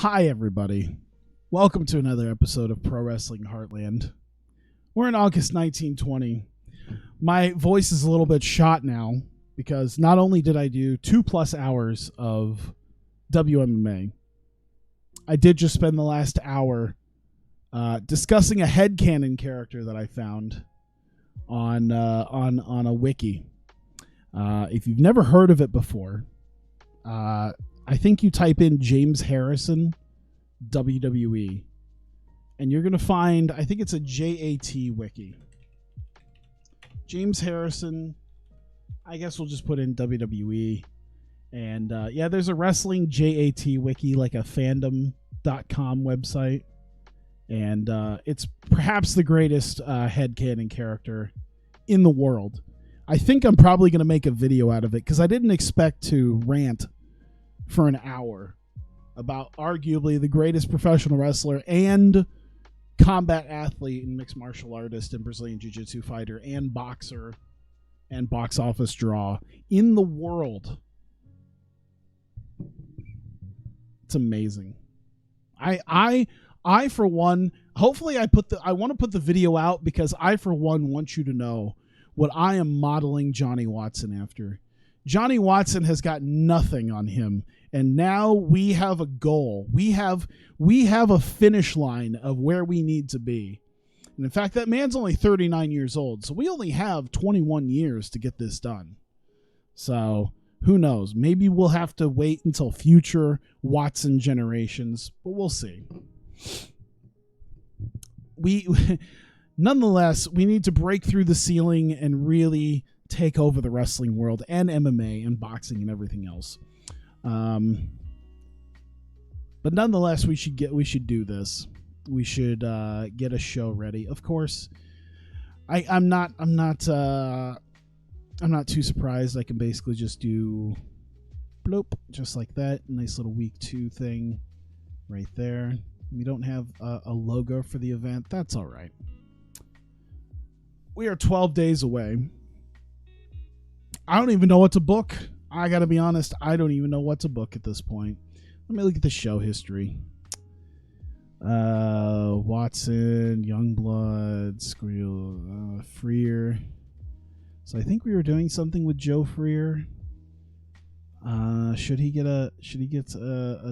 Hi, everybody. Welcome to another episode of Pro Wrestling Heartland. We're in August 1920. My voice is a little bit shot now because not only did I do 2+ hours of WMMA, I did just spend the last hour discussing a headcanon character that I found on a wiki. If you've never heard of it before, I think you type in James Harrison WWE and you're going to find, I think it's a JAT wiki. James Harrison, I guess we'll just put in WWE. And yeah, there's a wrestling JAT wiki, like a fandom.com website. And it's perhaps the greatest headcanon character in the world. I think I'm probably going to make a video out of it because I didn't expect to rant for an hour about arguably the greatest professional wrestler and combat athlete and mixed martial artist and Brazilian Jiu-Jitsu fighter and boxer and box office draw in the world. It's amazing. I for one, hopefully I want to put the video out because I for one want you to know what I am modeling Johnny Watson after. Johnny Watson has got nothing on him, and now we have a goal. We have a finish line of where we need to be. And in fact, that man's only 39 years old, so we only have 21 years to get this done. So who knows? Maybe we'll have to wait until future Watson generations, but we'll see. Nonetheless, we need to break through the ceiling and really take over the wrestling world and MMA and boxing and everything else. But nonetheless, we should do this. We should get a show ready. Of course, I'm not too surprised. I can basically just do bloop, just like that. Nice little week 2 thing right there. We don't have a logo for the event. That's all right. We are 12 days away. I don't even know what to book. I got to be honest. I don't even know what to book at this point. Let me look at the show history. Watson, Youngblood, Squeal, Freer. So I think we were doing something with Joe Freer. Should he get a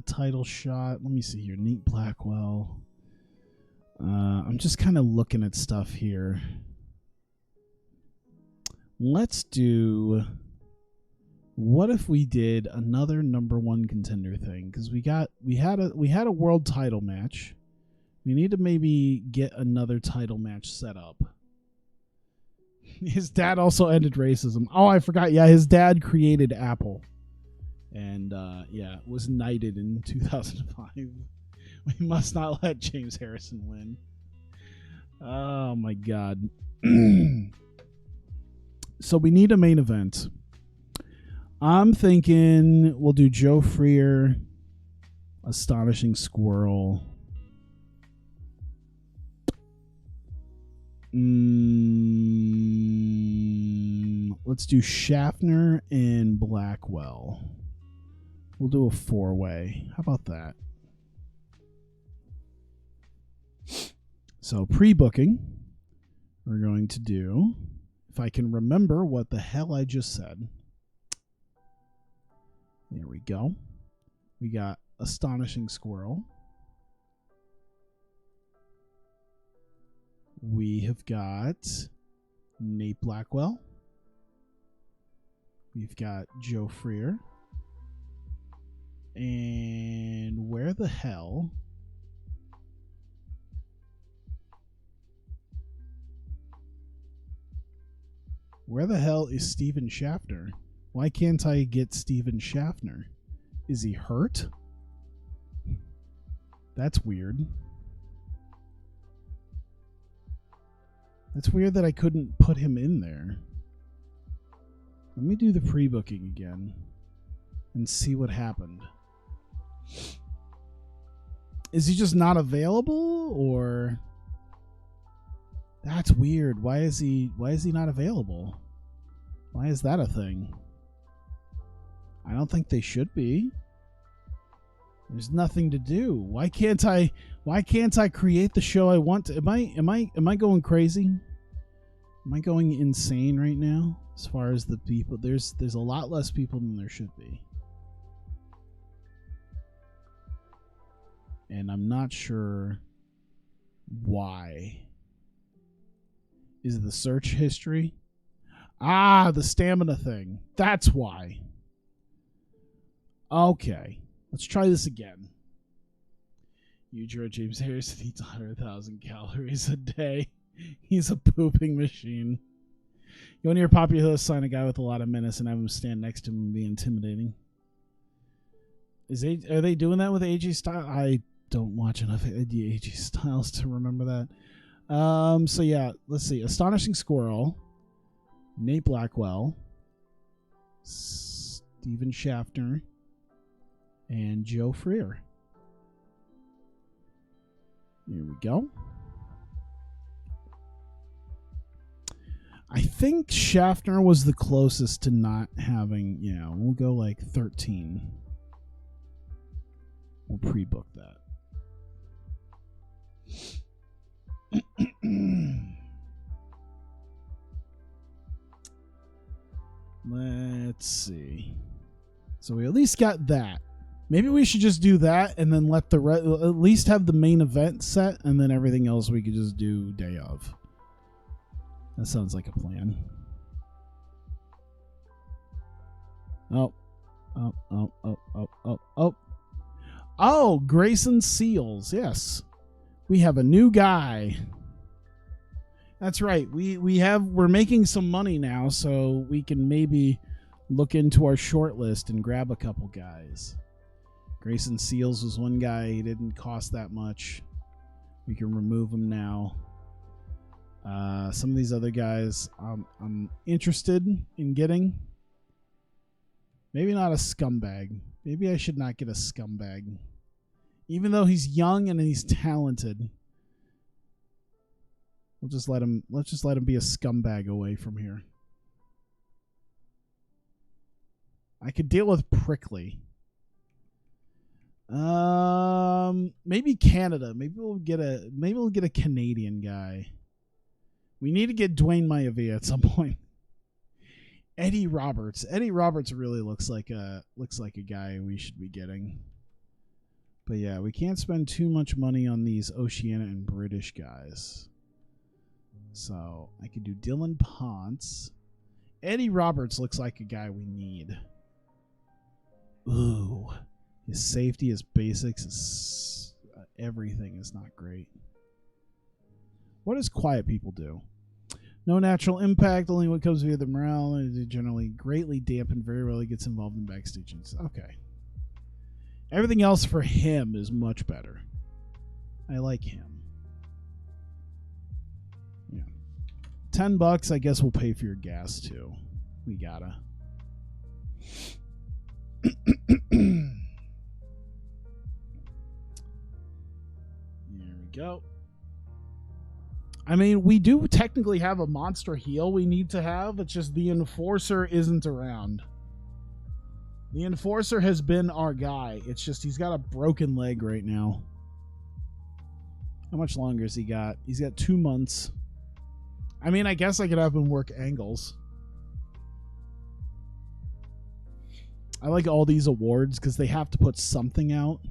title shot? Let me see here. Nate Blackwell. I'm just kind of looking at stuff here. Let's do, what if we did another number 1 contender thing? Because we had a world title match. We need to maybe get another title match set up. His dad also ended racism. Oh, I forgot. Yeah, his dad created Apple. And yeah, was knighted in 2005. We must not let James Harrison win. Oh my God. So we need a main event. I'm thinking we'll do Joe Freer, Astonishing Squirrel. Let's do Schaffner and Blackwell. We'll do a 4-way. How about that? So pre-booking, we're going to do, if I can remember what the hell I just said. There we go. We got Astonishing Squirrel. We have got Nate Blackwell. We've got Joe Freer. And where the hell? Where the hell is Steven Schaffner? Why can't I get Steven Schaffner? Is he hurt? That's weird. That's weird that I couldn't put him in there. Let me do the pre-booking again and see what happened. Is he just not available, or? That's weird. Why is he not available? Why is that a thing? I don't think they should be. There's nothing to do. Why can't I create the show I want to? Am I going crazy? Am I going insane right now as far as the people? There's a lot less people than there should be. And I'm not sure why. Is it the search history? Ah, the stamina thing. That's why. Okay. Let's try this again. Eugene James Harrison eats 100,000 calories a day. He's a pooping machine. You want to hear popular host sign a guy with a lot of menace and have him stand next to him and be intimidating? Are they doing that with AJ Styles? I don't watch enough AJ Styles to remember that. So yeah, let's see. Astonishing Squirrel, Nate Blackwell, Steven Schaffner, and Joe Freer. Here we go. I think Schaffner was the closest to not having, we'll go like 13. We'll pre-book that. Let's see. So we at least got that. Maybe we should just do that and then let at least have the main event set, and then everything else we could just do day of. That sounds like a plan. Oh, Grayson Seals. Yes. We have a new guy. That's right. We're making some money now, so we can maybe look into our short list and grab a couple guys. Grayson Seals was one guy. He didn't cost that much. We can remove him now. Some of these other guys I'm interested in getting. Maybe not a scumbag. Maybe I should not get a scumbag. Even though he's young and he's talented. Let's just let him be a scumbag away from here. I could deal with Prickly. Maybe Canada. Maybe we'll get a Canadian guy. We need to get Dwayne Maivia at some point. Eddie Roberts. Eddie Roberts really looks like a guy we should be getting. But yeah, we can't spend too much money on these Oceania and British guys. So I could do Dylan Ponce. Eddie Roberts looks like a guy we need. Ooh. His safety, his basics, everything is not great. What does Quiet People do? No natural impact, only what comes via the morale. It generally greatly dampened, very rarely gets involved in backstage. Okay. Everything else for him is much better. I like him. Yeah. $10, I guess we'll pay for your gas too. We gotta. There we go. I mean, we do technically have a monster heel we need to have. It's just the Enforcer isn't around. The Enforcer has been our guy. It's just he's got a broken leg right now. How much longer has he got? He's got 2 months. I mean, I guess I could have him work angles. I like all these awards because they have to put something out.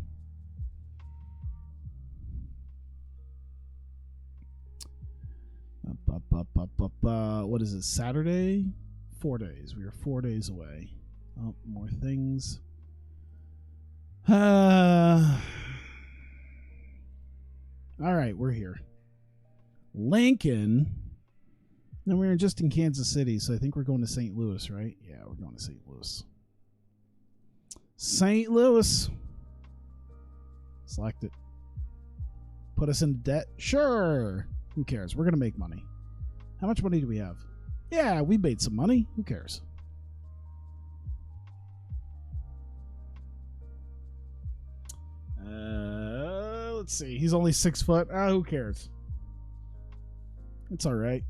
What is it? Saturday? 4 days. We are 4 days away. Oh, more things. All right, we're here. Lincoln. And we were just in Kansas City, so I think we're going to St. Louis, right? Yeah, we're going to St. Louis. St. Louis. Select it. Put us into debt? Sure. Who cares? We're going to make money. How much money do we have? Yeah, we made some money. Who cares? Let's see. He's only 6 foot. Who cares? It's all right.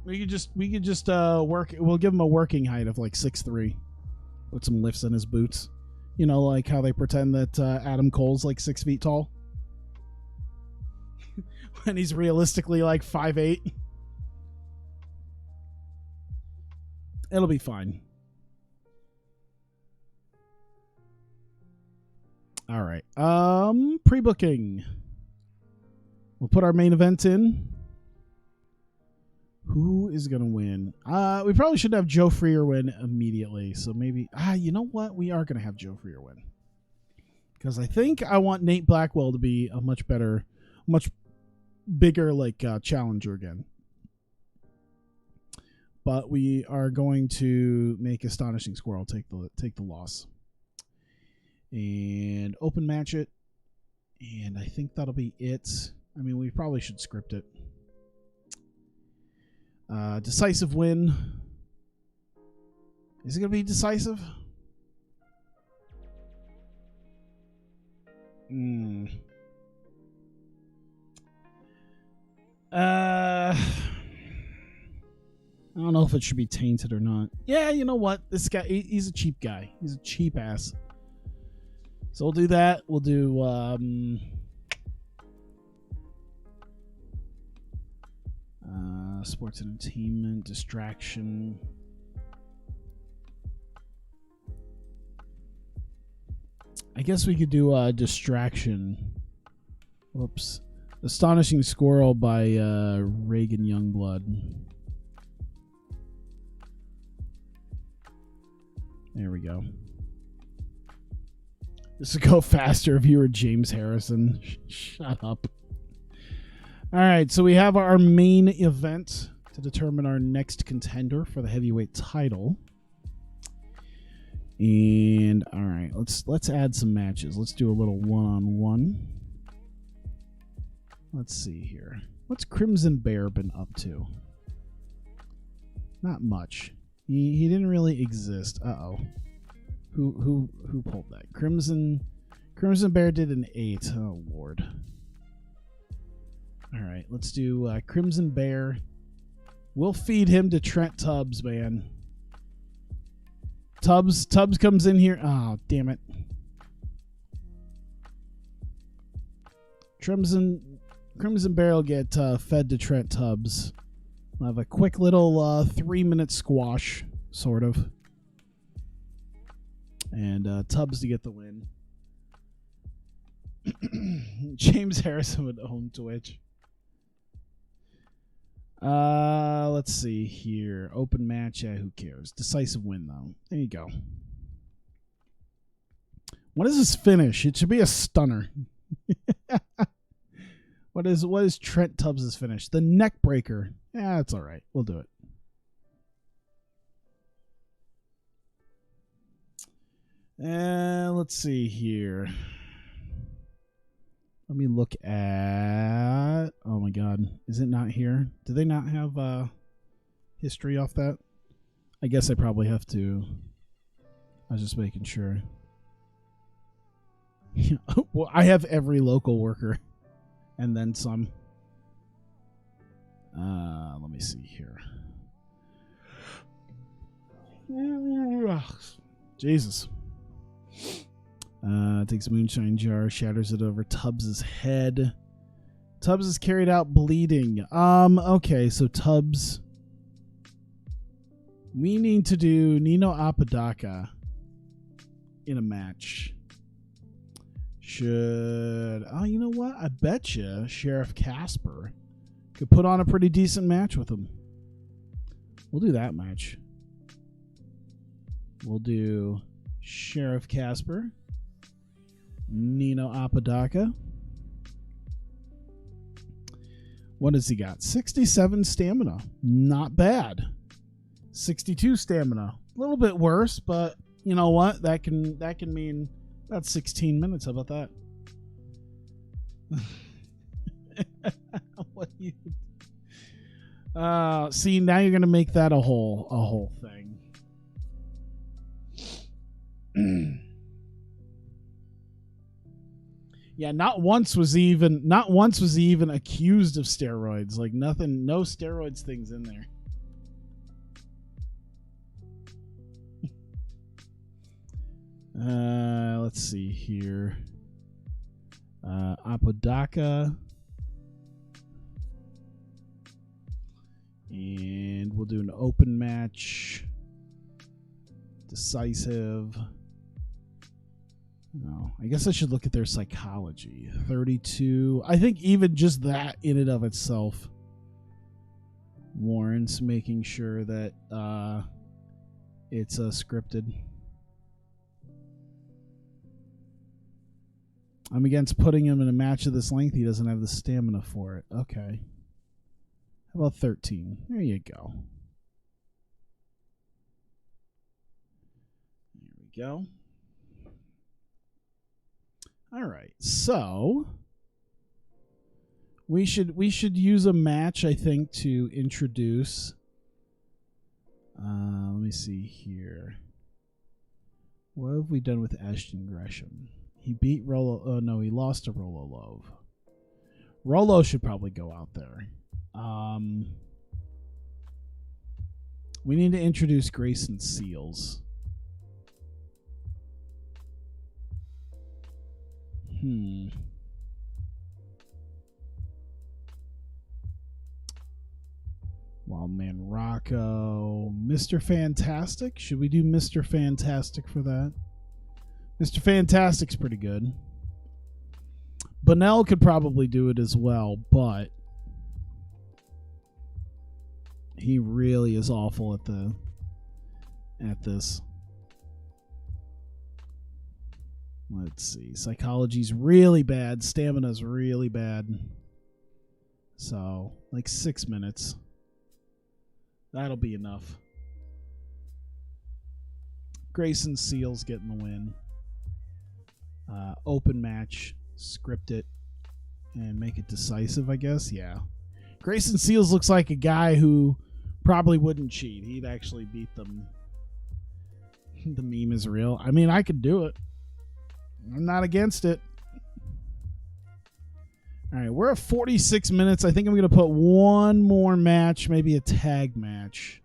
We could just work. We'll give him a working height of like 6'3". Put some lifts in his boots. You know, like how they pretend that Adam Cole's like 6 feet tall. When he's realistically like 5'8". It'll be fine. All right. Pre-booking. We'll put our main event in. Who is going to win? We probably should have Joe Freer win immediately. So maybe, you know what? We are going to have Joe Freer win. Because I think I want Nate Blackwell to be a much better, much bigger like challenger again. But we are going to make Astonishing Squirrel take the loss. And open match it. And I think that'll be it. I mean, we probably should script it. Decisive win. Is it going to be decisive? I don't know if it should be tainted or not. Yeah, you know what? This guy, he's a cheap guy. He's a cheap ass. So we'll do that. We'll do sports entertainment, distraction. I guess we could do distraction. Whoops. Astonishing Squirrel by Reagan Youngblood. There we go. This would go faster if you were James Harrison. Shut up. All right, so we have our main event to determine our next contender for the heavyweight title. And all right, let's add some matches. Let's do a little one-on-one. Let's see here. What's Crimson Bear been up to? Not much. He didn't really exist. Uh-oh. Who pulled that? Crimson Bear did an 8. Oh Lord. All right, let's do Crimson Bear. We'll feed him to Trent Tubbs, man. Tubbs comes in here. Oh, damn it. Crimson Bear will get fed to Trent Tubbs. We'll have a quick little 3-minute squash, sort of. And Tubbs to get the win. James Harrison would own Twitch. Let's see here. Open match. Yeah, who cares? Decisive win, though. There you go. What is his finish? It should be a stunner. What is Trent Tubbs' finish? The neck breaker. Yeah, that's all right. We'll do it. Let's see here. Let me look at... Oh, my God. Is it not here? Do they not have history off that? I guess I probably have to. I was just making sure. Well, I have every local worker. And then some. Let me see here. Jesus. Takes a moonshine jar, shatters it over Tubbs' head. Tubbs is carried out bleeding. Okay, so Tubbs. We need to do Nino Apodaca in a match. Oh, you know what? I bet you Sheriff Casper could put on a pretty decent match with him. We'll do that match. We'll do Sheriff Casper, Nino Apodaca. What has he got? 67 stamina. Not bad. 62 stamina. A little bit worse, but you know what? That can mean about 16 minutes. How about that? What you? See, now you're gonna make that a whole thing. Yeah, not once was he even accused of steroids. Like nothing, no steroids things in there. Let's see here. Apodaca. And we'll do an open match. Decisive. No, I guess I should look at their psychology. 32. I think even just that in and of itself warrants making sure that it's scripted. I'm against putting him in a match of this length. He doesn't have the stamina for it. Okay. How about 13? There you go. There we go. All right. So we should use a match, I think, to introduce. Let me see here. What have we done with Ashton Gresham? He beat Rollo. Oh no, he lost to Rollo Love. Rollo should probably go out there. We need to introduce Grayson Seals. Wildman Rocco. Mr. Fantastic? Should we do Mr. Fantastic for that? Mr. Fantastic's pretty good. Bunnell could probably do it as well, but he really is awful at this. Let's see. Psychology's really bad. Stamina's really bad. So, like 6 minutes. That'll be enough. Grayson Seals getting the win. Open match. Script it. And make it decisive, I guess. Yeah. Grayson Seals looks like a guy who probably wouldn't cheat. He'd actually beat them. The meme is real. I mean, I could do it. I'm not against it. All right, we're at 46 minutes. I think I'm going to put one more match, maybe a tag match.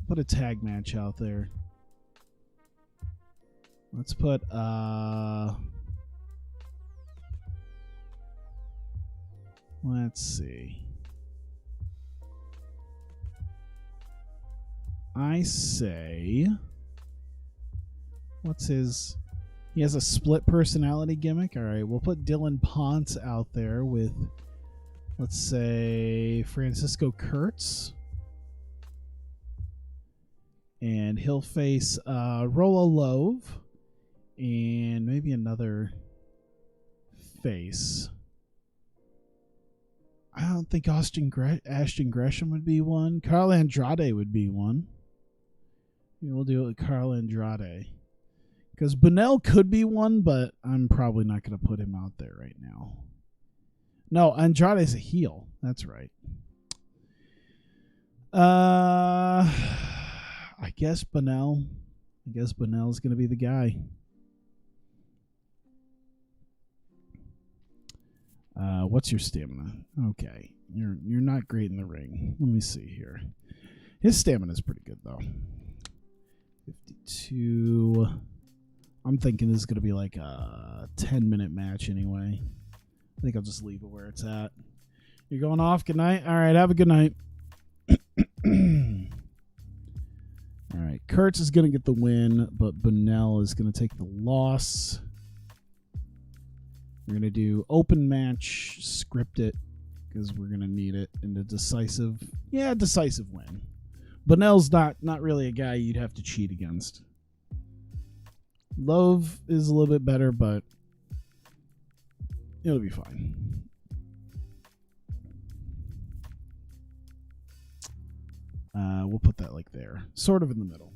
Put a tag match out there. Let's put let's see. I say, what's his? He has a split personality gimmick. All right, we'll put Dylan Ponce out there with, let's say, Francisco Kurtz. And he'll face Rollo Love and maybe another face. I don't think Ashton Gresham would be one. Carl Andrade would be one. We'll do it with Carl Andrade. Because Bunnell could be one, but I'm probably not going to put him out there right now. No, Andrade's a heel. That's right. I guess Bunnell. I guess Bunnell's going to be the guy. What's your stamina? Okay, you're not great in the ring. Let me see here. His stamina's pretty good though. 52. I'm thinking this is gonna be like a 10-minute match anyway. I think I'll just leave it where it's at. You're going off. Good night. All right, have a good night. All right, Kurtz is gonna get the win, but Bunnell is gonna take the loss. We're going to do open match, script it, because we're going to need it in a decisive win. Bunnell's not really a guy you'd have to cheat against. Love is a little bit better, but it'll be fine. We'll put that like there, sort of in the middle.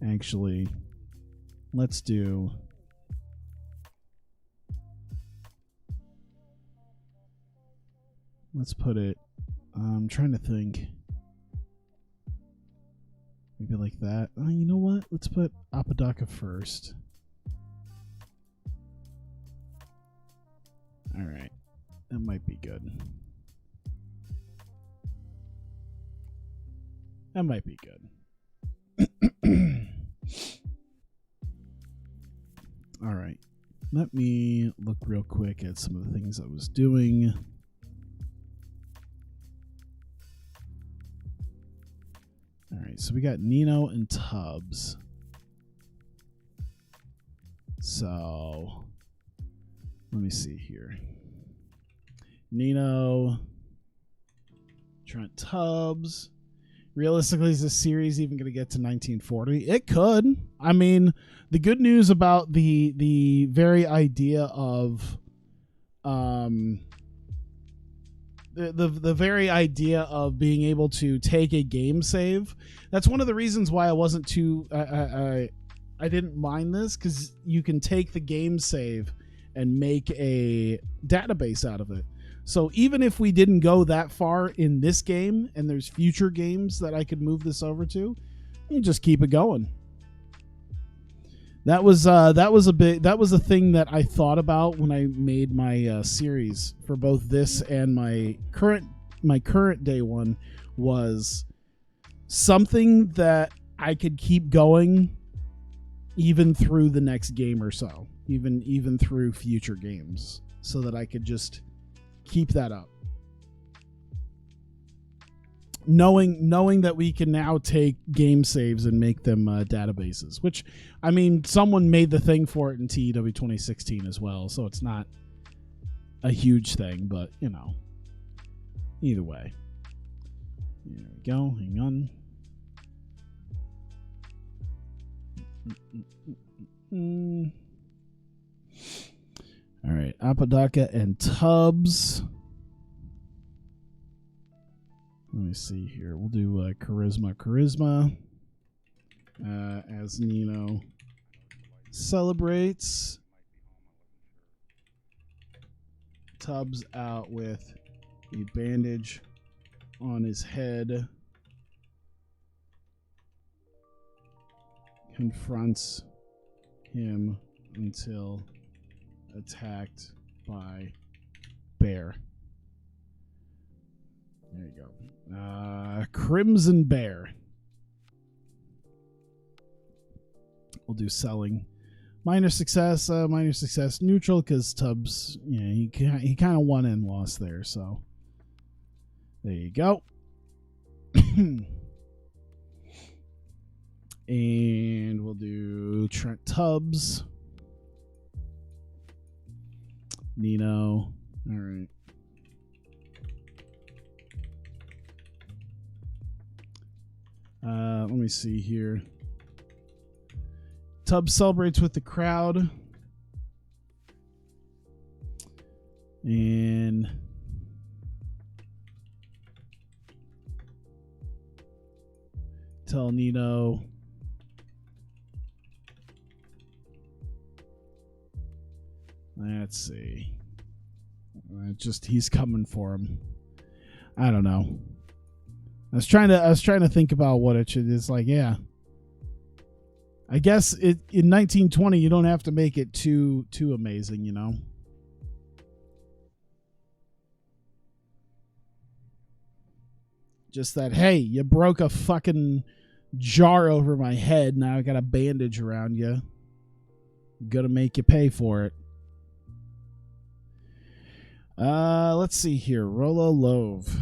Actually, let's put it, I'm trying to think. Maybe like that. Oh, you know what? Let's put Apodaca first. All right. That might be good. That might be good. All right. Let me look real quick at some of the things I was doing. All right, so we got Nino and Tubbs. So let me see here. Nino, Trent Tubbs. Realistically, is this series even going to get to 1940? It could. I mean, the good news about the very idea of the very idea of being able to take a game save, that's one of the reasons why I wasn't too I didn't mind this, because you can take the game save and make a database out of it. So even if we didn't go that far in this game and there's future games that I could move this over to, you just keep it going. That was a thing that I thought about when I made my series for both this and my current day one, was something that I could keep going even through the next game or so, even through future games, so that I could just keep that up. Knowing that we can now take game saves and make them databases, which, I mean, someone made the thing for it in TEW 2016 as well, so it's not a huge thing, but, you know, either way. There we go. Hang on. All right, Apodaca and Tubbs. Let me see here. We'll do Charisma. As Nino celebrates. Tubbs out with a bandage on his head. Confronts him until attacked by bear. There you go. Crimson Bear. We'll do selling. Minor success, neutral, because Tubbs, he kind of won and lost there, so there you go. And we'll do Trent Tubbs. Nino. All right. Let me see here. Tubbs celebrates with the crowd. And tell Nino let's see. He's coming for him. I don't know. I was trying to think about what it should. It's like, yeah. I guess in 1920 you don't have to make it too amazing, you know. Just that, hey, you broke a fucking jar over my head. Now I got a bandage around you. Gonna make you pay for it. Let's see here. Rolo Love.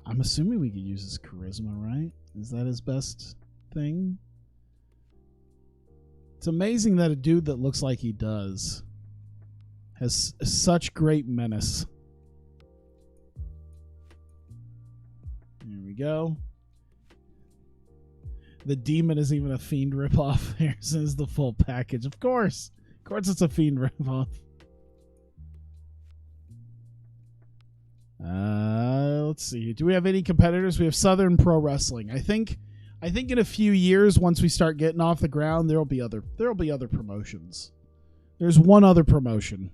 I'm assuming we could use his charisma, right? Is that his best thing? It's amazing that a dude that looks like he does has such great menace. Here we go. The demon is even a fiend ripoff. Here's the full package. Of course it's a fiend ripoff. Let's see. Do we have any competitors? We have Southern Pro Wrestling. I think in a few years, once we start getting off the ground, there'll be other promotions. There's one other promotion.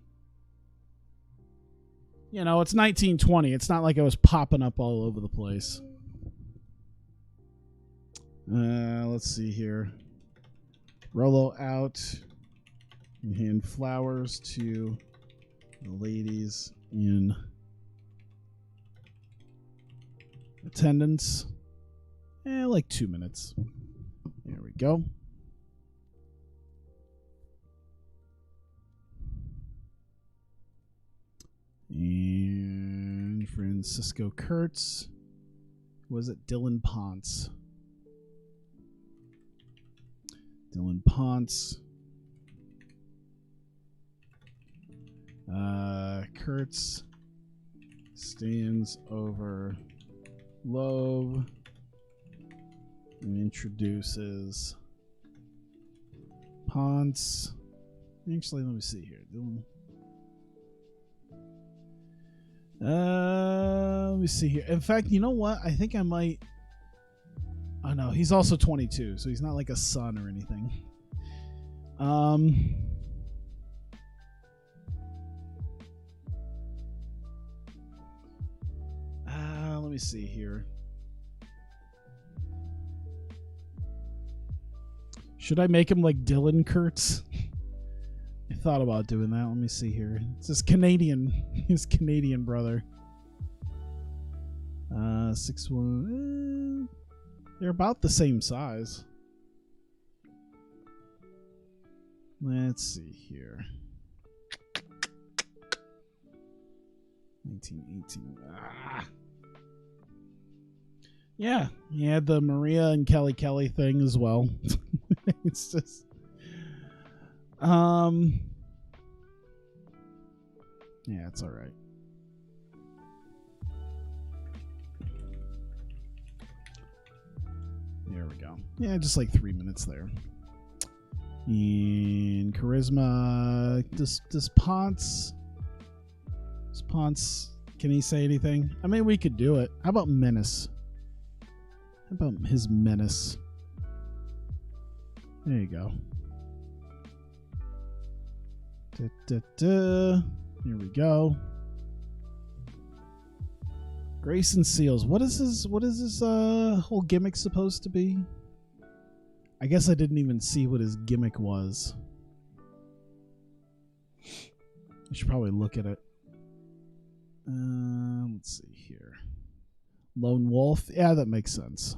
You know, it's 1920. It's not like I was popping up all over the place. Let's see here. Rolo out and hand flowers to the ladies in Attendance. Like 2 minutes. There we go. And Francisco Kurtz. Was it Dylan Ponce? Dylan Ponce. Kurtz stands over Loeb and introduces Ponce. Actually, let me see here. Let me see here. In fact, you know what? I think I might. Oh no, he's also 22, so he's not like a son or anything. Let me see here. Should I make him like Dylan Kurtz? I thought about doing that. Let me see here. It's his Canadian brother. 6'1". They're about the same size. Let's see here. 1918. Yeah, he had the Maria and Kelly thing as well. It's just yeah, it's all right. There we go. Yeah, just like 3 minutes there. And charisma. Does Ponce? Can he say anything? I mean, we could do it. How about menace? How about his menace? There you go. Here we go. Grayson Seals. What is his whole gimmick supposed to be? I guess I didn't even see what his gimmick was. I should probably look at it. Let's see here. Lone Wolf. Yeah, that makes sense.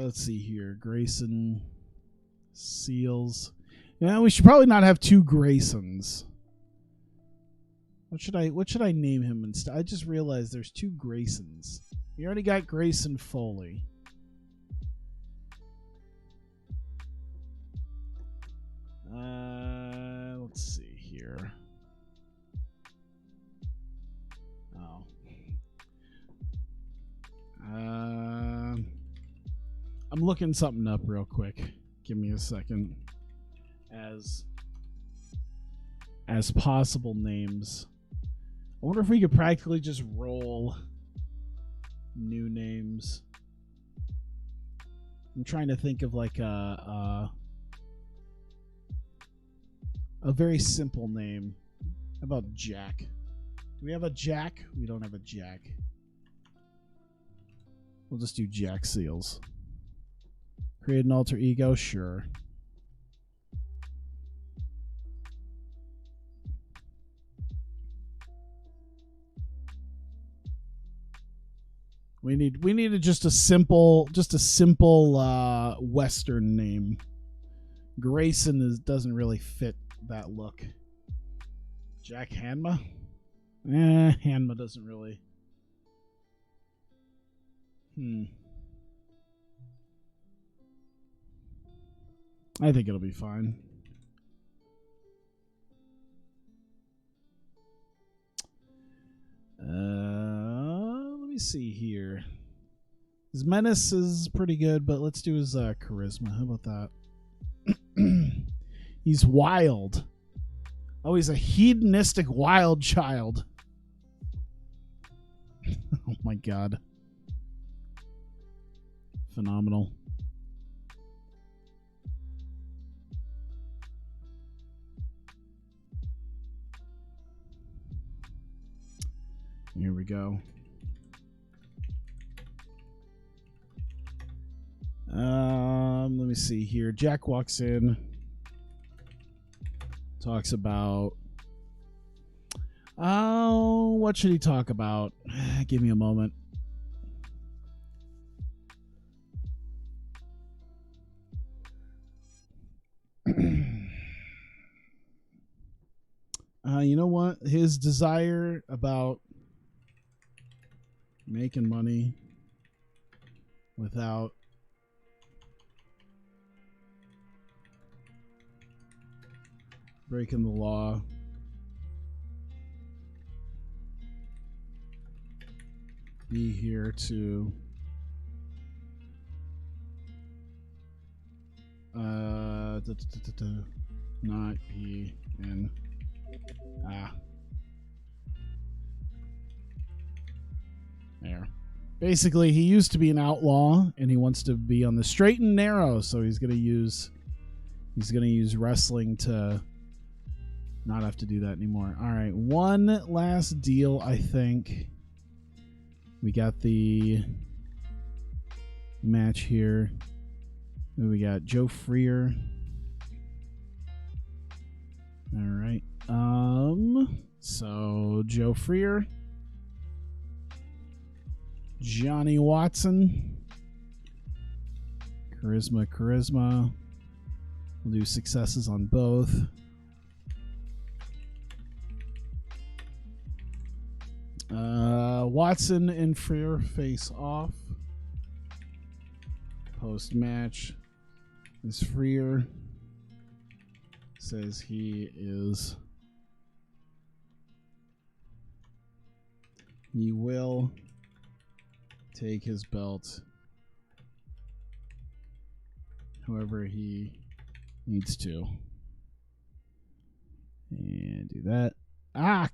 Let's see here. Grayson Seals. Yeah, we should probably not have two Graysons. What should I name him instead? I just realized there's two Graysons. We already got Grayson Foley. Let's see here. Oh. I'm looking something up real quick. Give me a second. As possible names. I wonder if we could practically just roll new names. I'm trying to think of like a very simple name. How about Jack? Do we have a Jack? We don't have a Jack. We'll just do Jack Seals. Create an alter ego? Sure. We needed just a simple Western name. Grayson doesn't really fit that look. Jack Hanma? Hanma doesn't really. I think it'll be fine. Let me see here. His menace is pretty good, but let's do his charisma. How about that? He's wild. Oh, he's a hedonistic wild child. Oh my god. Phenomenal. Here we go. Let me see here. Jack walks in, talks about, oh, what should he talk about? Give me a moment. You know what? His desire about making money without breaking the law. Be here to not be in there. Basically, he used to be an outlaw and he wants to be on the straight and narrow, so he's gonna use wrestling to not have to do that anymore. All right, one last deal, I think. We got the match here. We got Joe Freer. All right. So Joe Freer, Johnny Watson, charisma. We'll do successes on both. Watson and Freer face off. Post match, this Freer says he will take his belt however he needs to. And do that.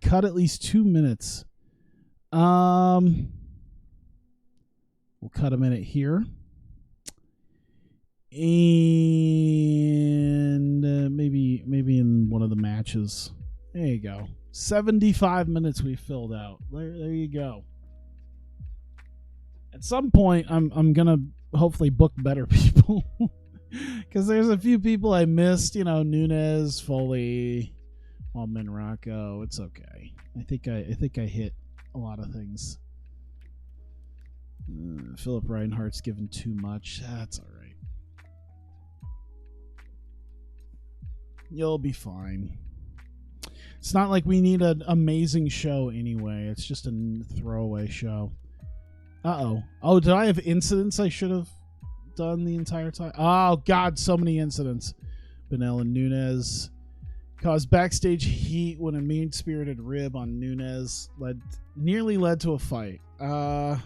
Cut at least 2 minutes. We'll cut a minute here. And maybe in one of the matches. There you go. 75 minutes we filled out. There you go. At some point, I'm gonna hopefully book better people, because there's a few people I missed. You know, Nunes, Foley, Waldman, Rocco. It's okay. I think I hit a lot of things. Philip Reinhardt's given too much. That's all right. You'll be fine. It's not like we need an amazing show anyway. It's just a throwaway show. Uh-oh. Oh, did I have incidents I should have done the entire time? Oh, God, so many incidents. Benel and Nunes caused backstage heat when a mean-spirited rib on Nunes nearly led to a fight. I'll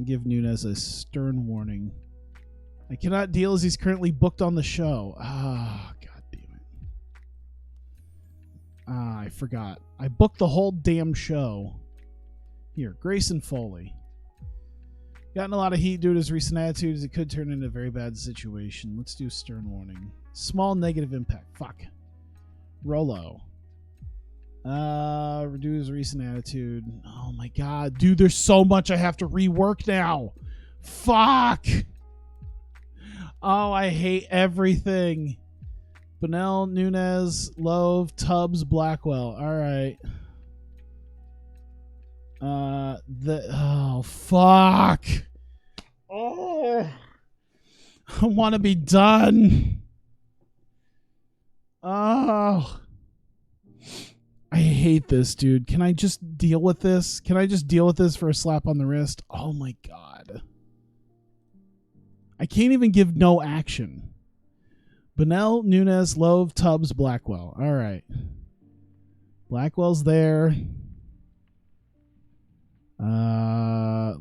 give Nunes a stern warning. I cannot deal as he's currently booked on the show. God damn it. I forgot. I booked the whole damn show. Here, Grayson Foley. Gotten a lot of heat due to his recent attitudes. It could turn into a very bad situation. Let's do stern warning. Small negative impact. Fuck. Rolo. Reduce recent attitude. Oh my God. Dude, there's so much I have to rework now. Fuck. Oh, I hate everything. Benel, Nunes, Love, Tubbs, Blackwell. All right. Oh, fuck. Oh, I want to be done. Oh, I hate this, dude. Can I just deal with this? Can I just deal with this for a slap on the wrist? Oh my God. I can't even give no action. Benel, Nunes, Love, Tubbs, Blackwell. All right. Blackwell's there.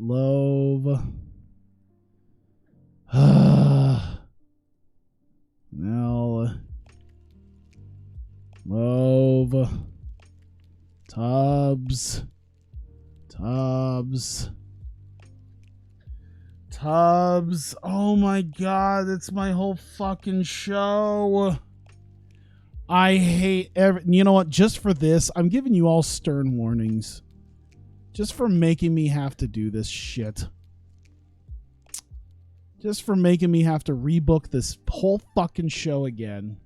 Love. Nell. Love. Tubbs. Oh my God, that's my whole fucking show. I hate you know what? Just for this, I'm giving you all stern warnings. Just for making me have to do this shit. Just for making me have to rebook this whole fucking show again.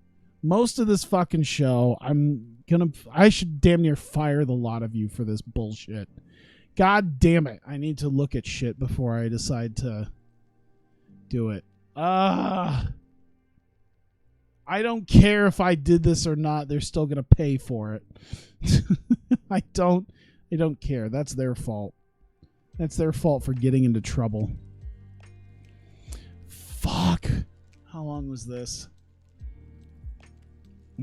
Most of this fucking show, I should damn near fire the lot of you for this bullshit. God damn it. I need to look at shit before I decide to do it. I don't care if I did this or not. They're still going to pay for it. I don't care. That's their fault. That's their fault for getting into trouble. Fuck. How long was this?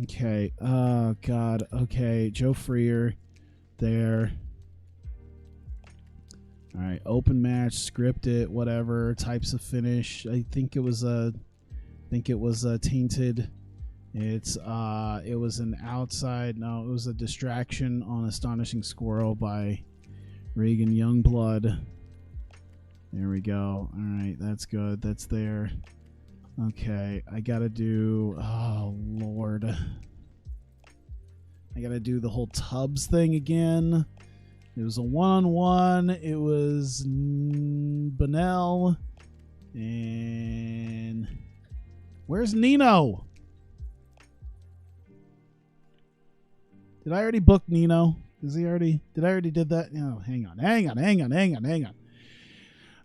Okay. Oh, God. Okay. Joe Freer. There. All right. Open match. Script it. Whatever. Types of finish. I think it was tainted. It was an outside. No, it was a distraction on Astonishing Squirrel by Reagan Youngblood. There we go. All right, that's good. That's there. Okay, I gotta do. Oh Lord, I gotta do the whole Tubbs thing again. It was a one-on-one. It was Bunnell and where's Nino? Did I already book Nino? Did I already did that? No, hang on.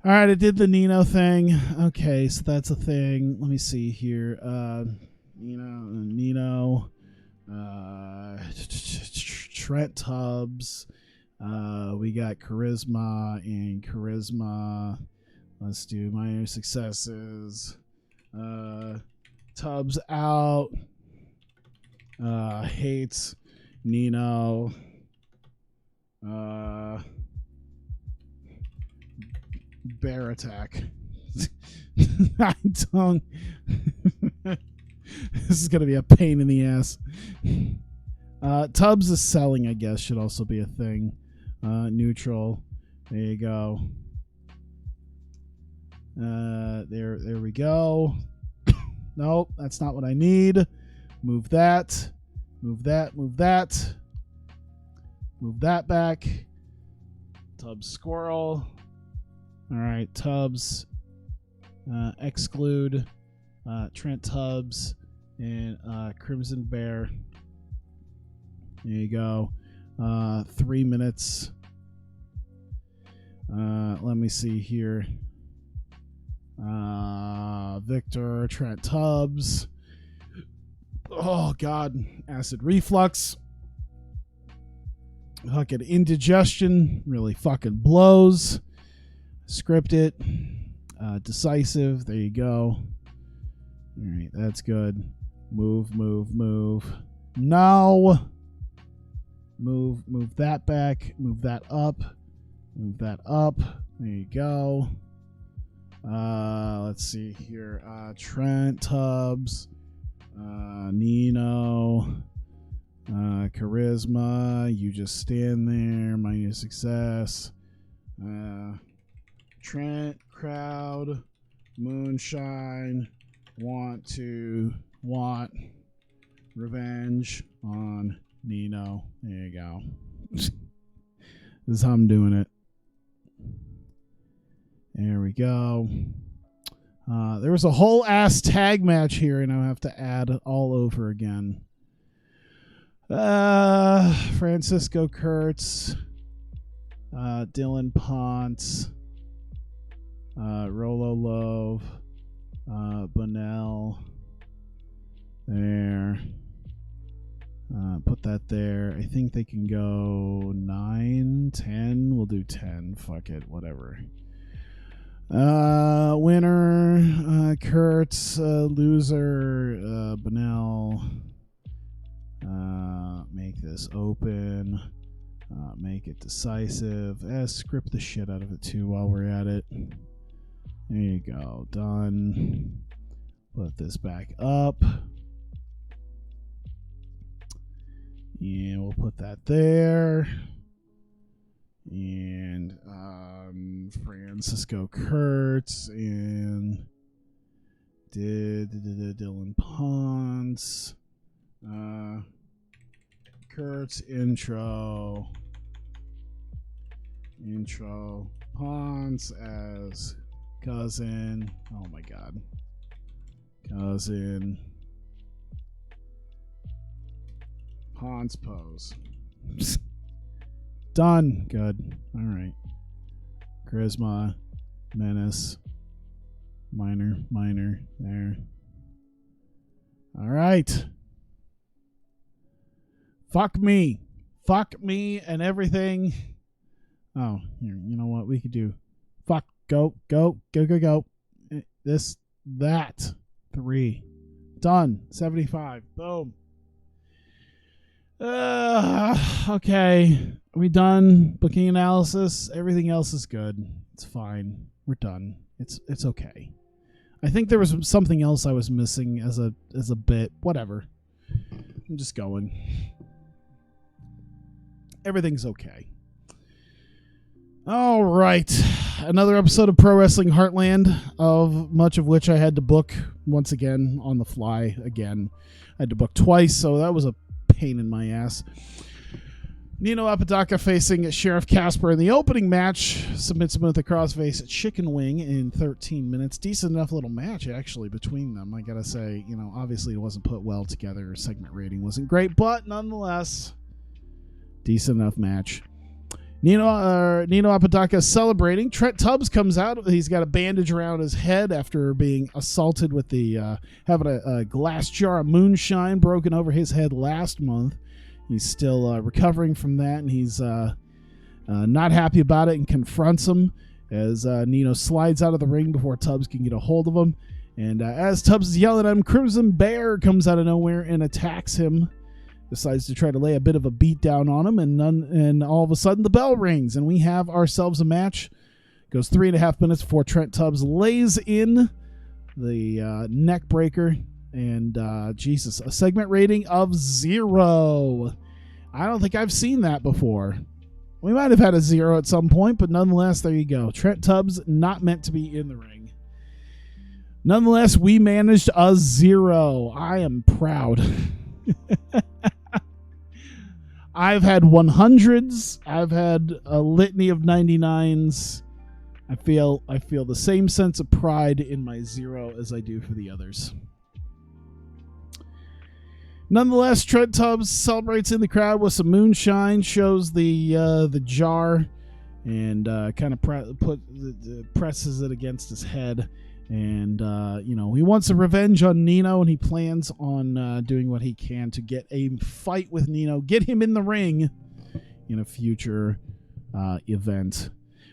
All right, I did the Nino thing. Okay, so that's a thing. Let me see here. Nino, Trent Tubbs. We got Charisma and Charisma. Let's do minor successes. Tubbs out. Hates Nino. Bear attack. I don't. This is gonna be a pain in the ass. Tubbs is selling, I guess, should also be a thing. Neutral. There you go. There we go. Nope, that's not what I need. Move that. Move that. Move that. Move that back. Tubbs Squirrel. All right, Tubbs. Exclude Trent Tubbs and Crimson Bear. There you go. 3 minutes. Let me see here. Victor, Trent Tubbs. Oh, God. Acid reflux. Fucking indigestion. Really fucking blows. Script it. Decisive. There you go. All right, that's good. Move. No. Move that back. Move that up. Move that up. There you go. Let's see here. Trent Tubbs. Nino. Charisma. You just stand there. Minor success. Trent, crowd, moonshine, want revenge on Nino. There you go. This is how I'm doing it. There we go. There was a whole ass tag match here, and I'll have to add all over again. Francisco Kurtz, Dylan Ponce, Rolo Love, Bunnell. There. Put that there. I think they can go 9, 10. We'll do 10. Fuck it. Whatever. Winner, Kurtz. Loser, Bunnell. Make this open. Make it decisive. Script the shit out of it too while we're at it. There you go. Done. Put this back up. And we'll put that there. And Francisco Kurtz and Dylan Ponce. Kurtz intro. Ponce as Cousin. Oh my God. Cousin. Hans pose. Done. Good. All right. Charisma. Menace. Minor. There. All right. Fuck me and everything. Oh, here. You know what we could do? Fuck. Go. This. That. 3. Done. 75. Boom. Okay. Are we done? Booking analysis. Everything else is good. It's fine. We're done. It's okay. I think there was something else I was missing as a bit. Whatever. I'm just going. Everything's okay. All right. Another episode of Pro Wrestling Heartland, of much of which I had to book once again on the fly again. I had to book twice, so that was a pain in my ass. Nino Apodaca facing Sheriff Casper in the opening match. Submits him with a crossface chicken wing in 13 minutes. Decent enough little match, actually, between them. I gotta say, obviously it wasn't put well together. Segment rating wasn't great, but nonetheless, decent enough match. Nino Apodaca is celebrating. Trent Tubbs comes out. He's got a bandage around his head after being assaulted with having a glass jar of moonshine broken over his head last month. He's still recovering from that, and he's not happy about it and confronts him as Nino slides out of the ring before Tubbs can get a hold of him. And as Tubbs is yelling at him, Crimson Bear comes out of nowhere and attacks him. Decides to try to lay a bit of a beat down on him, and all of a sudden the bell rings, and we have ourselves a match. Goes 3.5 minutes before Trent Tubbs lays in the neck breaker, and Jesus, a segment rating of 0. I don't think I've seen that before. We might have had a 0 at some point, but nonetheless, there you go. Trent Tubbs not meant to be in the ring. Nonetheless, we managed a 0. I am proud. I've had 100s. I've had a litany of 99s. I feel the same sense of pride in my 0 as I do for the others. Nonetheless, Trent Tubbs celebrates in the crowd with some moonshine, shows the jar, and kind of presses it against his head. And, he wants a revenge on Nino, and he plans on doing what he can to get a fight with Nino, get him in the ring in a future event.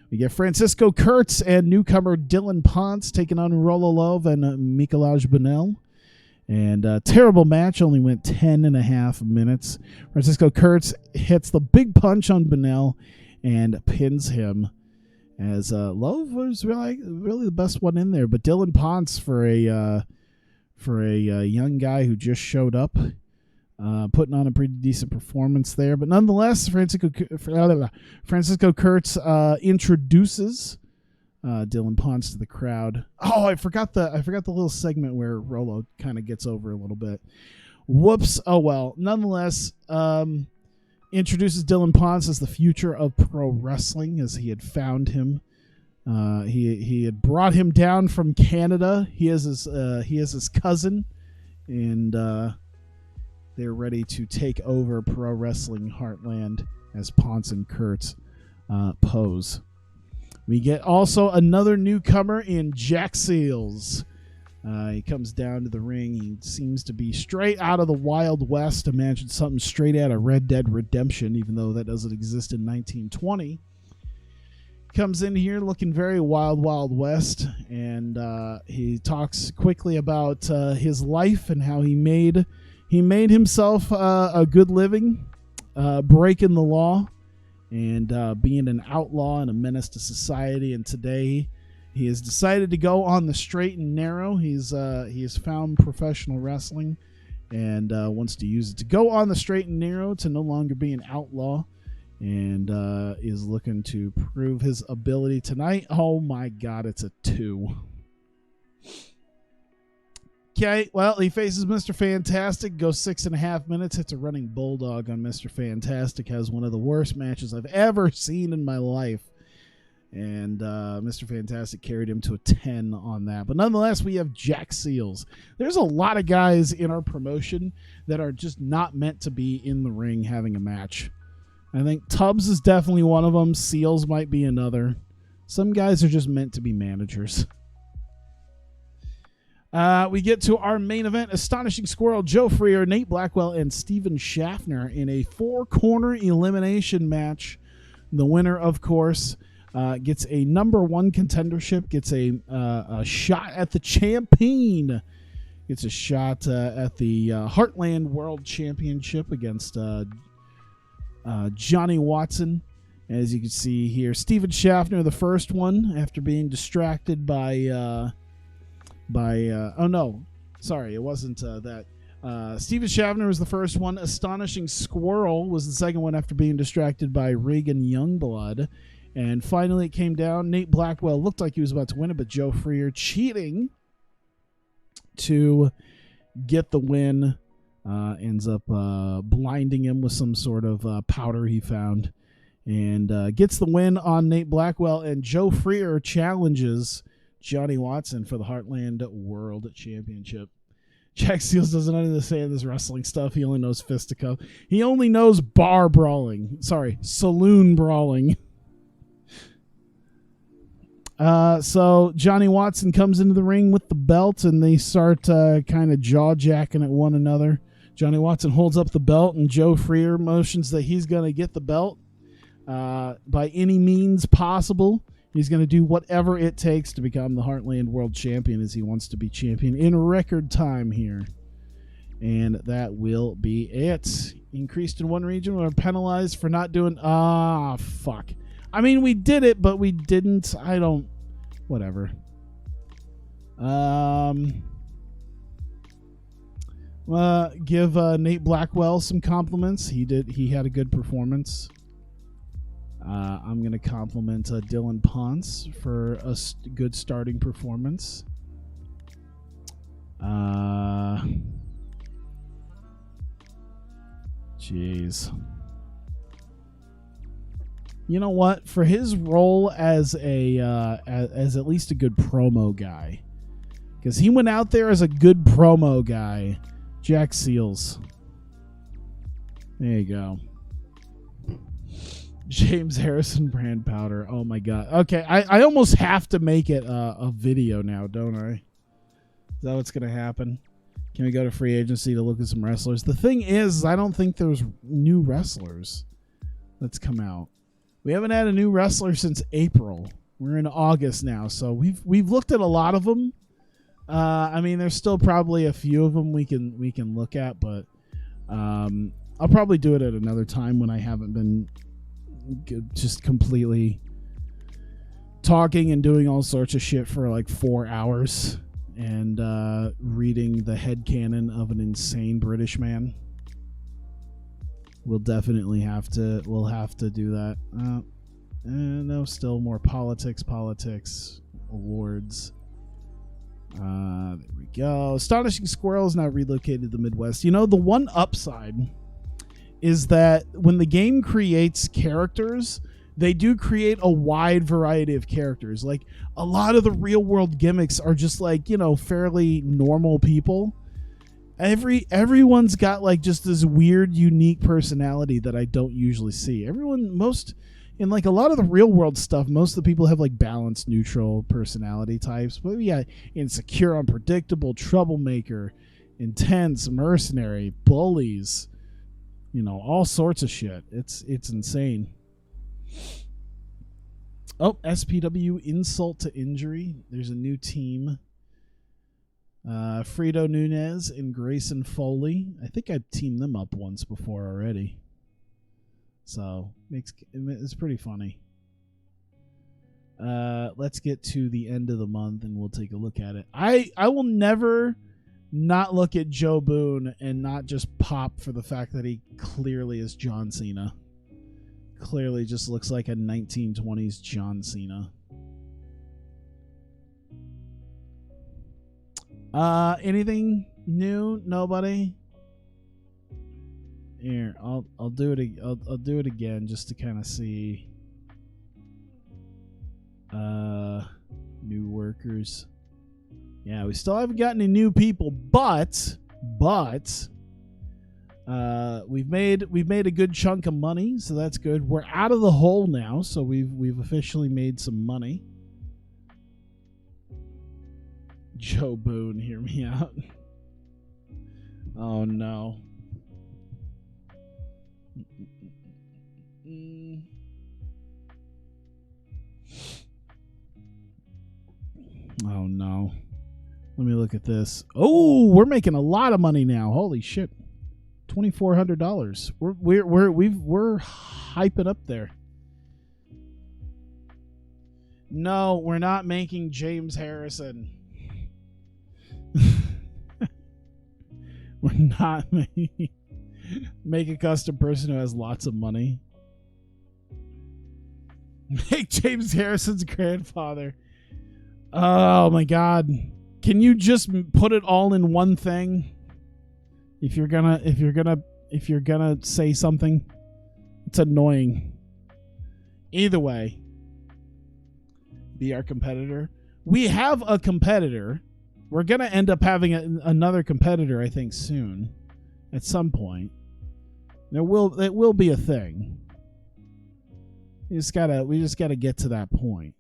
We get Francisco Kurtz and newcomer Dylan Ponce taking on Rolo Love and Mikolaj Bonel. And terrible match, only went 10.5 minutes. Francisco Kurtz hits the big punch on Bonel and pins him. As Love was really the best one in there, but Dylan Ponce for a young guy who just showed up, putting on a pretty decent performance there. But nonetheless, Francisco Kurtz introduces Dylan Ponce to the crowd. Oh, I forgot the little segment where Rolo kind of gets over a little bit. Whoops. Oh well. Nonetheless, introduces Dylan Ponce as the future of pro wrestling, as he had found him. He had brought him down from Canada. He is his cousin, and they're ready to take over Pro Wrestling Heartland as Ponce and Kurtz pose. We get also another newcomer in Jack Seals. He comes down to the ring. He seems to be straight out of the Wild West. Imagine something straight out of Red Dead Redemption, even though that doesn't exist in 1920. Comes in here looking very Wild West, and he talks quickly about his life and how he made himself a good living, breaking the law, and being an outlaw and a menace to society. And today he has decided to go on the straight and narrow. He has found professional wrestling and wants to use it to go on the straight and narrow, to no longer be an outlaw, and is looking to prove his ability tonight. Oh my God, it's a 2. Okay, well, he faces Mr. Fantastic, goes 6.5 minutes, hits a running bulldog on Mr. Fantastic, has one of the worst matches I've ever seen in my life. And Mr. Fantastic carried him to a 10 on that. But nonetheless, we have Jack Seals. There's a lot of guys in our promotion that are just not meant to be in the ring having a match. I think Tubbs is definitely one of them. Seals might be another. Some guys are just meant to be managers. We get to our main event. Astonishing Squirrel, Joe Freer, Nate Blackwell, and Steven Schaffner in a 4-corner elimination match. The winner, of course, gets a number 1 contendership, gets a shot at the champion, gets a shot at the Heartland World Championship against Johnny Watson. As you can see here, Steven Schaffner, the first one, after being distracted by oh no, sorry, it wasn't that. Steven Schaffner was the first one. Astonishing Squirrel was the second one after being distracted by Reagan Youngblood. And finally, it came down. Nate Blackwell looked like he was about to win it, but Joe Freer cheating to get the win. Ends up blinding him with some sort of powder he found. And gets the win on Nate Blackwell. And Joe Freer challenges Johnny Watson for the Heartland World Championship. Jack Seals doesn't understand this wrestling stuff. He only knows fisticuff. He only knows bar brawling. Sorry, saloon brawling. So Johnny Watson comes into the ring with the belt, and they start kind of jaw-jacking at one another. Johnny Watson holds up the belt, and Joe Freer motions that he's going to get the belt by any means possible. He's going to do whatever it takes to become the Heartland World Champion, as he wants to be champion in record time here. And that will be it. Increased in one region. We're penalized for not doing... fuck. I mean, we did it, but we didn't. I don't... Whatever. Give Nate Blackwell some compliments. He had a good performance. I'm going to compliment Dylan Ponce for a good starting performance. Jeez. You know what? For his role as as at least a good promo guy, because he went out there as a good promo guy, Jack Seals. There you go. James Harrison brand powder. Oh my god. Okay, I almost have to make it a video now, don't I? Is that what's gonna happen? Can we go to free agency to look at some wrestlers? The thing is, I don't think there's new wrestlers that's come out. We haven't had a new wrestler since April. We're in August now, so we've looked at a lot of them. I mean, there's still probably a few of them we can look at, but I'll probably do it at another time when I haven't been just completely talking and doing all sorts of shit for like 4 hours and reading the headcanon of an insane British man. We'll have to do that. No, still more politics, awards. There we go. Astonishing Squirrel is now relocated to the Midwest. You know, the one upside is that when the game creates characters, they do create a wide variety of characters. Like, a lot of the real world gimmicks are just like, you know, fairly normal people. Everyone's got like just this weird, unique personality that I don't usually see. In like a lot of the real world stuff, most of the people have like balanced, neutral personality types. But yeah, insecure, unpredictable, troublemaker, intense, mercenary, bullies, you know, all sorts of shit. It's insane. Oh, SPW insult to injury. There's a new team. Frito Nunez and Grayson Foley. I think I've teamed them up once before already. So it's pretty funny. Let's get to the end of the month and we'll take a look at it. I will never not look at Joe Boone and not just pop for the fact that he clearly is John Cena. Clearly just looks like a 1920s John Cena. Anything new? Nobody? Here, I'll do it. I'll do it again just to kind of see. workers. Yeah, we still haven't gotten any new people, but we've made a good chunk of money, so that's good. We're out of the hole now, so we've officially made some money. Joe Boone, hear me out. Oh no. Oh no. Let me look at this. Oh, we're making a lot of money now. Holy shit. $2,400. We're hyping up there. No, we're not making James Harrison. We're not making make a custom person who has lots of money. Make James Harrison's grandfather. Oh my god. Can you just put it all in one thing? If you're gonna say something, it's annoying. Either way, be our competitor. We have a competitor. We're gonna end up having another competitor, I think, soon, at some point. It will be a thing. We just gotta get to that point.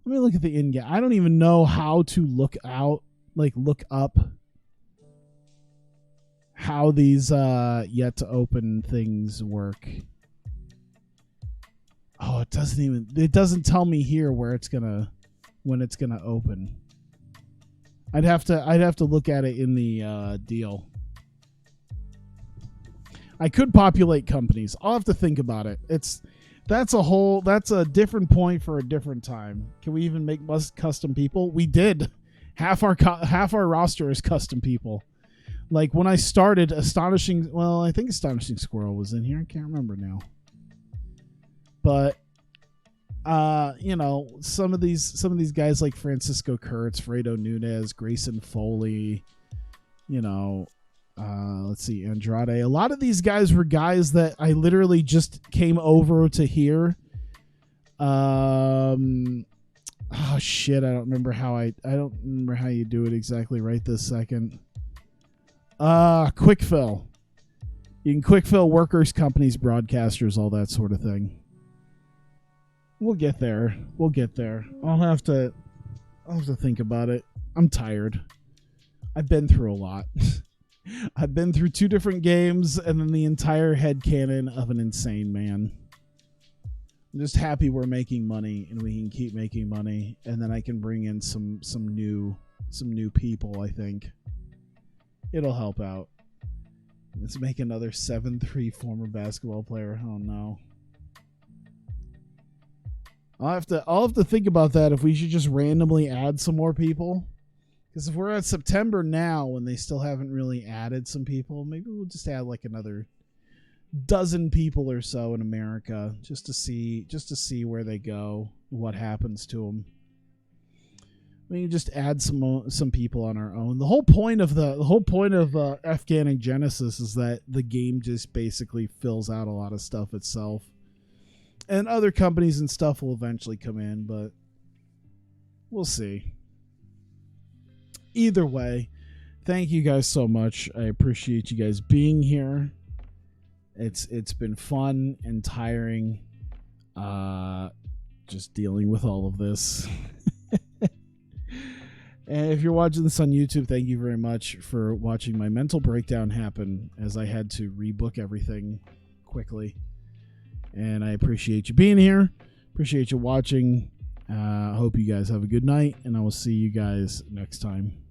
Let me look at the in-game. I don't even know how to look up how these yet to open things work. Oh, it doesn't tell me here when it's gonna open. I'd have to look at it in the deal. I could populate companies. I'll have to think about it. That's a different point for a different time. Can we even make custom people? We did. Half our roster is custom people. Like when I started, I think Astonishing Squirrel was in here. I can't remember now. But some of these guys like Francisco Kurtz, Fredo Nunez, Grayson Foley, let's see, Andrade. A lot of these guys were guys that I literally just came over to here. Oh shit, I don't remember how you do it exactly right this second. Quick fill. You can quick fill workers, companies, broadcasters, all that sort of thing. We'll get there. I'll have to think about it. I'm tired. I've been through a lot. I've been through 2 different games and then the entire headcanon of an insane man. I'm just happy we're making money and we can keep making money, and then I can bring in some new people. I think it'll help out. Let's make another 7-3 former basketball player. Oh no. I'll have to think about that, if we should just randomly add some more people. Because if we're at September now and they still haven't really added some people, maybe we'll just add like another dozen people or so in America just to see where they go, what happens to them. We can just add some people on our own. The whole point of Effganic Genesis is that the game just basically fills out a lot of stuff itself. And other companies and stuff will eventually come in, but we'll see. Either way, thank you guys so much. I appreciate you guys being here. It's been fun and tiring just dealing with all of this. And if you're watching this on YouTube, thank you very much for watching my mental breakdown happen as I had to rebook everything quickly. And I appreciate you being here. Appreciate you watching. I hope you guys have a good night, and I will see you guys next time.